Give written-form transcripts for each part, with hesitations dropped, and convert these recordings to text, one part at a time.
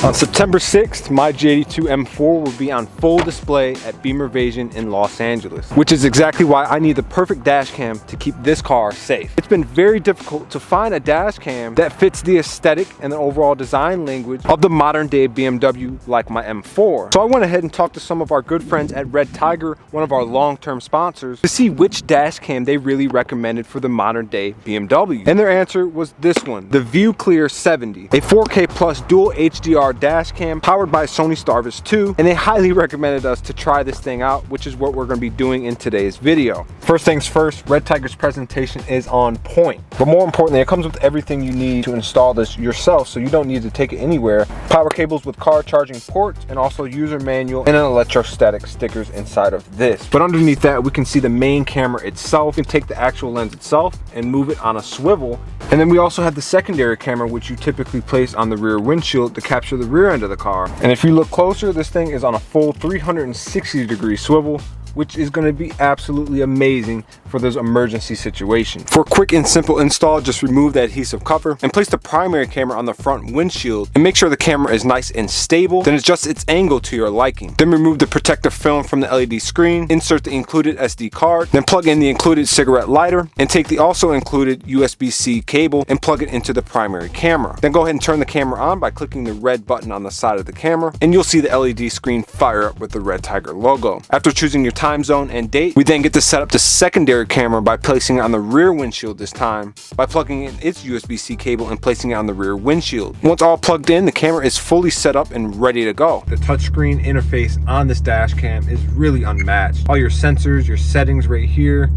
On September 6th, my G82 M4 will be on full display at Beemer Fam in Los Angeles, which is exactly why I need the perfect dash cam to keep this car safe. It's been very difficult to find a dash cam that fits the aesthetic and the overall design language of the modern day BMW like my M4. So I went ahead and talked to some of our good friends at RedTiger, one of our long-term sponsors, to see which dash cam they really recommended for the modern day BMW. And their answer was this one, the ViewClear 70, a 4K plus dual HDR dash cam powered by Sony Starvis 2, and they highly recommended us to try this thing out, which is what we're going to be doing in today's video. First things first, RedTiger's presentation is on point, but more importantly, it comes with everything you need to install this yourself, so you don't need to take it anywhere. Power cables with car charging ports, and also user manual and an electrostatic stickers inside of this. But underneath that, we can see the main camera itself. You can take the actual lens itself and move it on a swivel. And then we also have the secondary camera, which you typically place on the rear windshield to capture the rear end of the car. And if you look closer, this thing is on a full 360-degree swivel, which is going to be absolutely amazing for those emergency situations. For a quick and simple install, just remove the adhesive cover and place the primary camera on the front windshield and make sure the camera is nice and stable. Then adjust its angle to your liking. Then remove the protective film from the LED screen, insert the included SD card, then plug in the included cigarette lighter and take the also included USB-C cable and plug it into the primary camera. Then go ahead and turn the camera on by clicking the red button on the side of the camera, and you'll see the LED screen fire up with the RedTiger logo. After choosing your time zone and date, we then get to set up the secondary camera by placing it on the rear windshield this time, by plugging in its USB-C cable and placing it on the rear windshield. Once all plugged in, the camera is fully set up and ready to go. The touchscreen interface on this dash cam is really unmatched. All your sensors, your settings right here.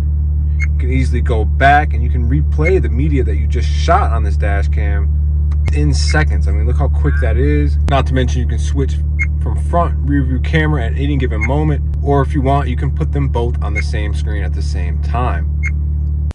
You can easily go back and you can replay the media that you just shot on this dash cam in seconds. I mean, look how quick that is. Not to mention you can switch from front rear view camera at any given moment, or if you want, you can put them both on the same screen at the same time.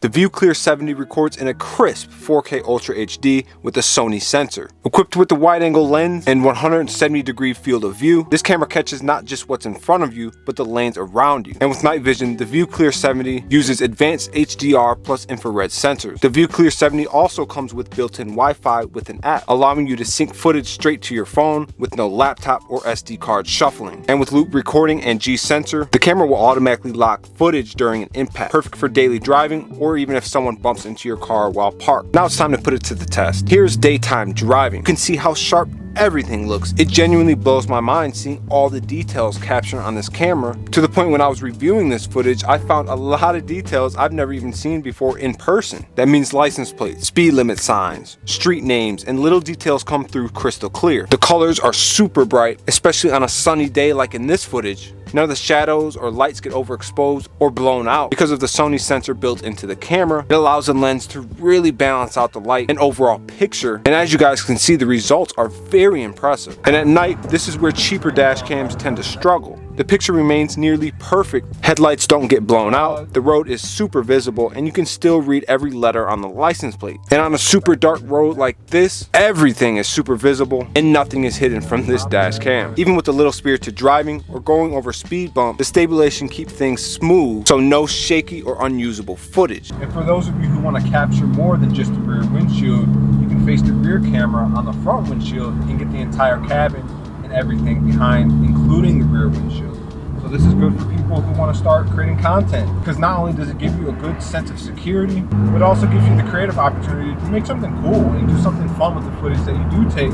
The ViewClear 70 records in a crisp 4K Ultra HD with a Sony sensor. Equipped with the wide-angle lens and 170-degree field of view, this camera catches not just what's in front of you, but the lanes around you. And with night vision, the ViewClear 70 uses advanced HDR plus infrared sensors. The ViewClear 70 also comes with built-in Wi-Fi with an app, allowing you to sync footage straight to your phone with no laptop or SD card shuffling. And with loop recording and G sensor, the camera will automatically lock footage during an impact, perfect for daily driving or even if someone bumps into your car while parked. Now it's time to put it to the test. Here's daytime driving. You can see how sharp everything looks. It genuinely blows my mind seeing all the details captured on this camera, to the point when I was reviewing this footage, I found a lot of details I've never even seen before in person. That means license plates, speed limit signs, street names, and little details come through crystal clear. The colors are super bright, especially on a sunny day like in this footage. None of the shadows or lights get overexposed or blown out because of the Sony sensor built into the camera. It allows the lens to really balance out the light and overall picture. And as you guys can see, the results are very impressive. And at night, this is where cheaper dash cams tend to struggle. The picture remains nearly perfect. Headlights don't get blown out, the road is super visible, and you can still read every letter on the license plate. And on a super dark road like this, everything is super visible and nothing is hidden from this dash cam. Even with a little spirited driving or going over speed bump, the stabilization keeps things smooth, so no shaky or unusable footage. And for those of you who want to capture more than just the rear windshield, you can face the rear camera on the front windshield and get the entire cabin and everything behind, including the rear windshield. So this is good for people who want to start creating content, because not only does it give you a good sense of security, but it also gives you the creative opportunity to make something cool and do something fun with the footage that you do take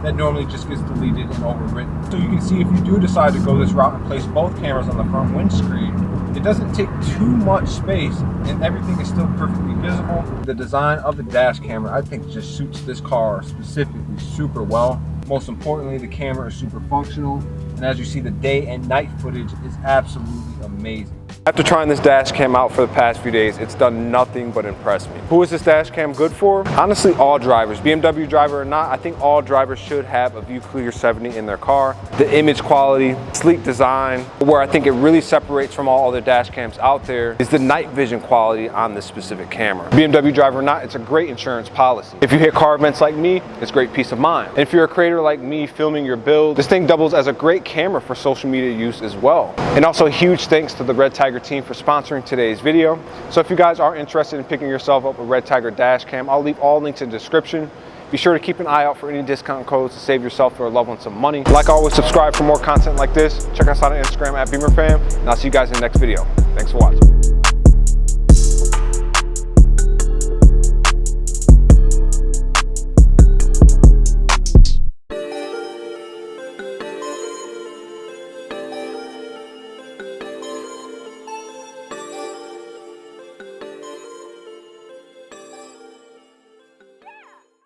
that normally just gets deleted and overwritten. So you can see if you do decide to go this route and place both cameras on the front windscreen, it doesn't take too much space and everything is still perfectly visible. The design of the dash camera, I think, just suits this car specifically super well. Most importantly, the camera is super functional, and as you see, the day and night footage is absolutely amazing. After trying this dash cam out for the past few days, it's done nothing but impress me. Who is this dash cam good for? Honestly, all drivers. BMW driver or not, I think all drivers should have a ViewClear 70 in their car. The image quality, sleek design, where I think it really separates from all other dash cams out there is the night vision quality on this specific camera. BMW driver or not, it's a great insurance policy. If you hit car events like me, it's great peace of mind. And if you're a creator like me filming your build, this thing doubles as a great camera for social media use as well. And also a huge thanks to the RedTiger team for sponsoring today's video. So if you guys are interested in picking yourself up a RedTiger dash cam, I'll leave all links in the description. If Be sure to keep an eye out for any discount codes to save yourself or a loved one some money. Like always, subscribe for more content like this. Check us out on Instagram at Beemer Fam, and I'll see you guys in the next video. Thanks for watching.